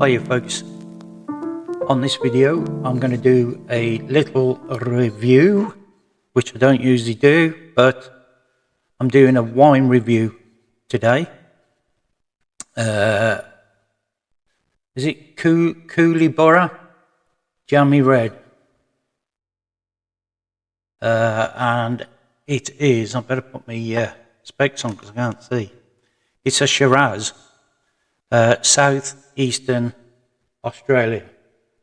Hiya folks, on this video I'm going to do a little review, which I don't usually do, but I'm doing a wine review today. Is it Kooliburra Jammy Red? And it is, I better put my specs on because I can't see. It's a Shiraz, southeastern Australia.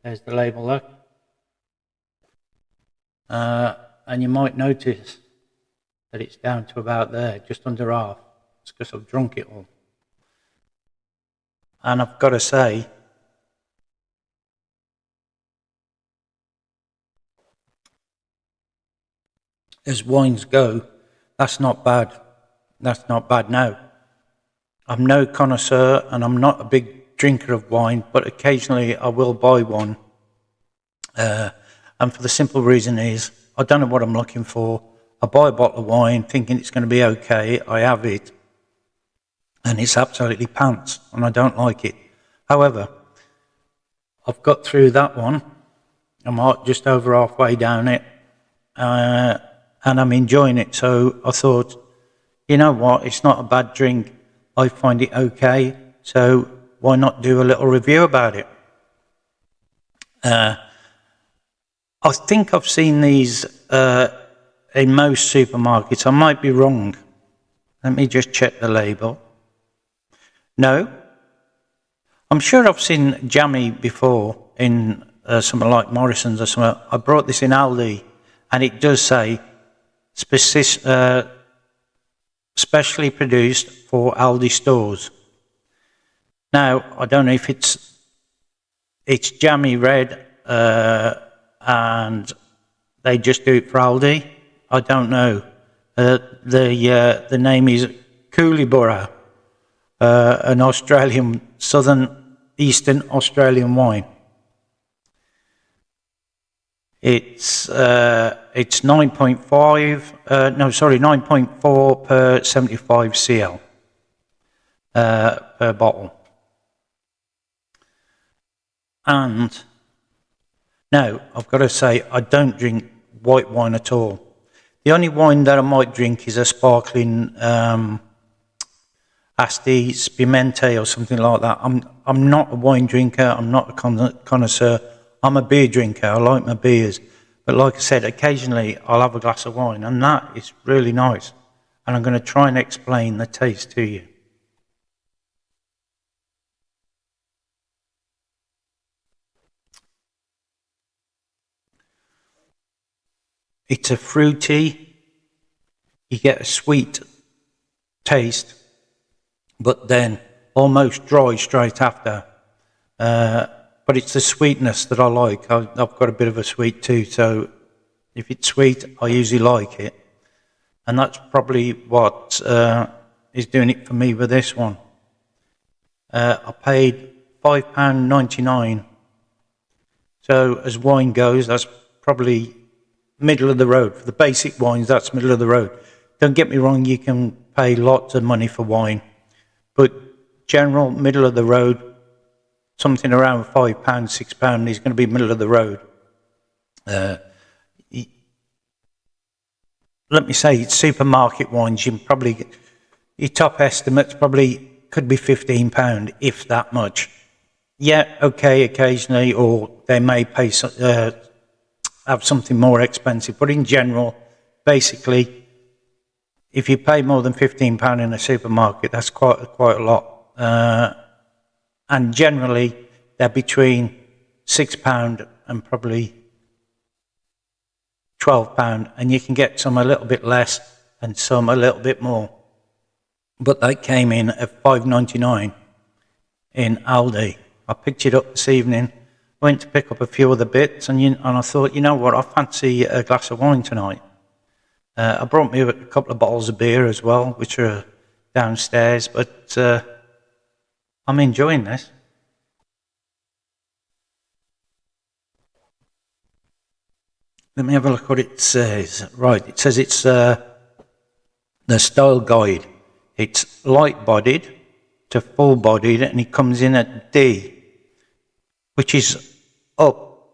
There's the label there. And you might notice that it's down to about there, just under half. It's because I've drunk it all. And I've got to say, as wines go, that's not bad. That's not bad now. I'm no connoisseur and I'm not a big drinker of wine, but occasionally I will buy one. And for the simple reason is, I don't know what I'm looking for. I buy a bottle of wine thinking it's going to be okay. I have it and it's absolutely pants and I don't like it. However, I've got through that one. I'm just over halfway down it. And I'm enjoying it. So I thought, you know what, it's not a bad drink. I find it okay, so why not do a little review about it? I think I've seen these in most supermarkets. I might be wrong. Let me just check the label. No. I'm sure I've seen Jammy before in something like Morrison's or something. I brought this in Aldi, and it does say specially produced for Aldi stores. Now, I don't know if it's Jammy Red and they just do it for Aldi. I don't know. The name is Kooliburra, an Australian, eastern Australian wine. It's 9.4 per 75 cl per bottle. And now I've got to say, I don't drink white wine at all. The only wine that I might drink is a sparkling Asti, Pimente or something like that. I'm not a wine drinker. I'm not a connoisseur. I'm a beer drinker. I like my beers. But like I said, occasionally I'll have a glass of wine, and that is really nice. And I'm going to try and explain the taste to you. It's a fruity, you get a sweet taste, but then almost dry straight after. But it's the sweetness that I like. I've got a bit of a sweet tooth, so if it's sweet, I usually like it. And that's probably what is doing it for me with this one. I paid £5.99. So as wine goes, that's probably middle of the road. For the basic wines, that's middle of the road. Don't get me wrong, you can pay lots of money for wine. But general middle of the road, something around £5, £6 is going to be middle of the road. Let me say, it's supermarket wines. You can probably get, your top estimates probably could be £15, if that much. Yeah, okay, occasionally, or they may pay have something more expensive. But in general, basically, if you pay more than £15 in a supermarket, that's quite a lot. And generally, they're between £6 and probably £12, and you can get some a little bit less and some a little bit more. But they came in at £5.99 in Aldi. I picked it up this evening, went to pick up a few other bits, and I thought, you know what, I fancy a glass of wine tonight. I brought me a couple of bottles of beer as well, which are downstairs, but I'm enjoying this. Let me have a look what it says. Right, it says it's the style guide. It's light-bodied to full-bodied, and it comes in at D. which is up,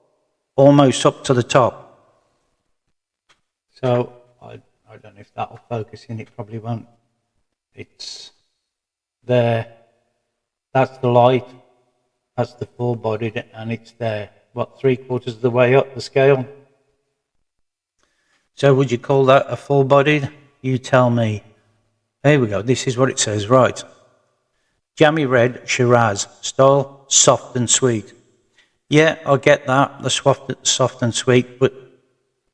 almost up to the top. So I don't know if that'll focus in, it probably won't. It's there, that's the light, that's the full-bodied, and it's there, what, 3/4 of the way up the scale? So would you call that a full-bodied? You tell me. There we go, this is what it says, right. Jammy Red Shiraz, style soft and sweet. Yeah, I get that, the soft and sweet, but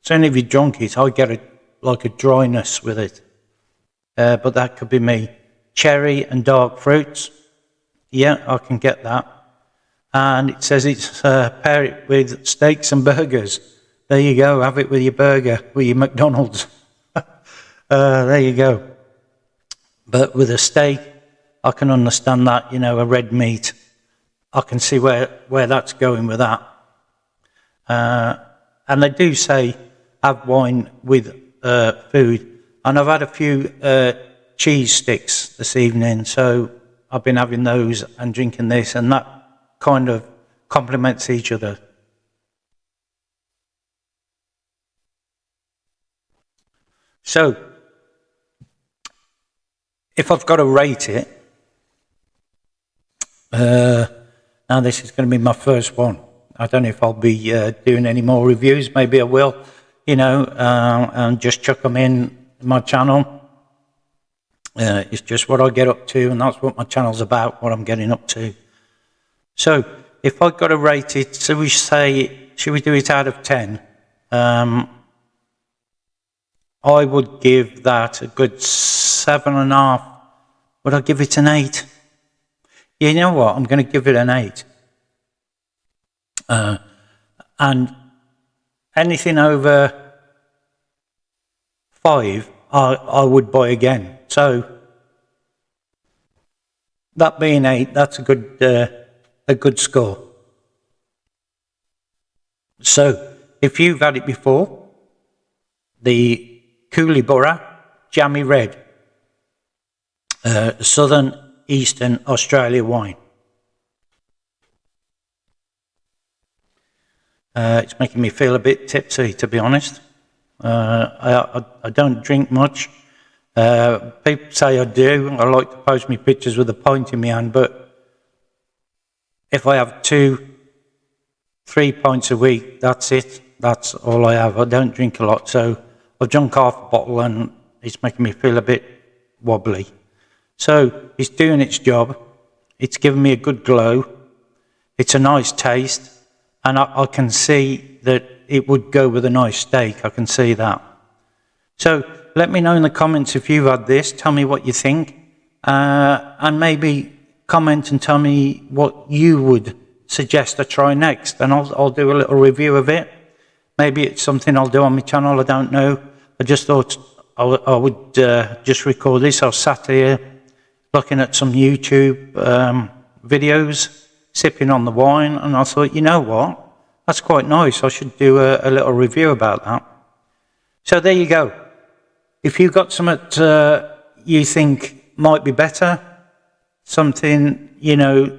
certainly if you drunk it, I get like a dryness with it. But that could be me. Cherry and dark fruits. Yeah, I can get that. And it says it's pair it with steaks and burgers. There you go, have it with your burger, with your McDonald's. There you go. But with a steak, I can understand that, you know, a red meat. I can see where that's going with that. And they do say have wine with food. And I've had a few cheese sticks this evening, so I've been having those and drinking this, and that kind of complements each other. So, if I've got to rate it, now this is going to be my first one. I don't know if I'll be doing any more reviews. Maybe I will, you know, and just chuck them in my channel. It's just what I get up to, and that's what my channel's about, what I'm getting up to. So, if I've got to rate it, so we say, should we do it out of 10? I would give that a good 7.5. Would I give it an 8? You know what? I'm going to give it an 8. And anything over 5, I would buy again. So that being 8, that's a good score. So if you've had it before, the Kooliburra Jammy Red, Southern Eastern Australia wine. It's making me feel a bit tipsy, to be honest. I don't drink much. People say I do. I like to post me pictures with a pint in my hand, but if I have 2-3 pints a week, that's it. That's all I have. I don't drink a lot, so I've drunk half a bottle and it's making me feel a bit wobbly. So it's doing its job. It's giving me a good glow. It's a nice taste, and I can see that it would go with a nice steak. I can see that. So let me know in the comments if you've had this. Tell me what you think, and maybe comment and tell me what you would suggest I try next, and I'll do a little review of it. Maybe it's something I'll do on my channel. I don't know. I just thought I would just record this. I was sat here looking at some YouTube videos, sipping on the wine, and I thought, you know what? That's quite nice. I should do a little review about that. So there you go. If you've got something you think might be better, something, you know,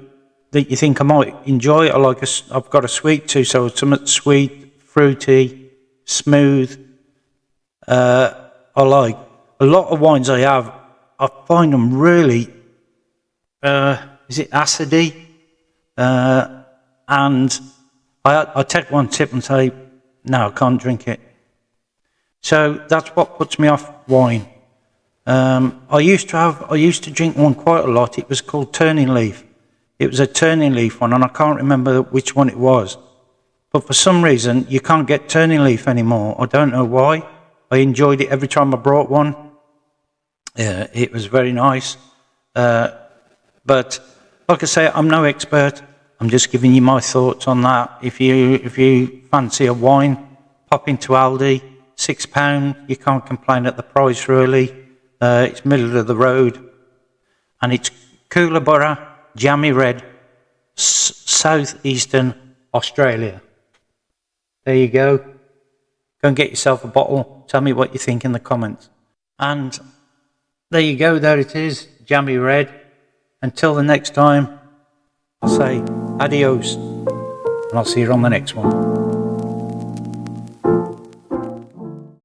that you think I might enjoy, I've got a sweet tooth, so something sweet, fruity, smooth. I like a lot of wines I have. I find them really, is it acidy? And I take one sip and say, no, I can't drink it. So that's what puts me off wine. I used to drink one quite a lot. It was called Turning Leaf. It was a Turning Leaf one, and I can't remember which one it was. But for some reason, you can't get Turning Leaf anymore. I don't know why. I enjoyed it every time I brought one. It was very nice. But like I say, I'm no expert. I'm just giving you my thoughts on that. If you fancy a wine, pop into Aldi, £6. You can't complain at the price, really. It's middle of the road, and it's Kooliburra Jammy Red, southeastern Australia. There you go. Go and get yourself a bottle. Tell me what you think in the comments. And there you go. There it is, Jammy Red. Until the next time, I'll say adios. and I'll see you on the next one.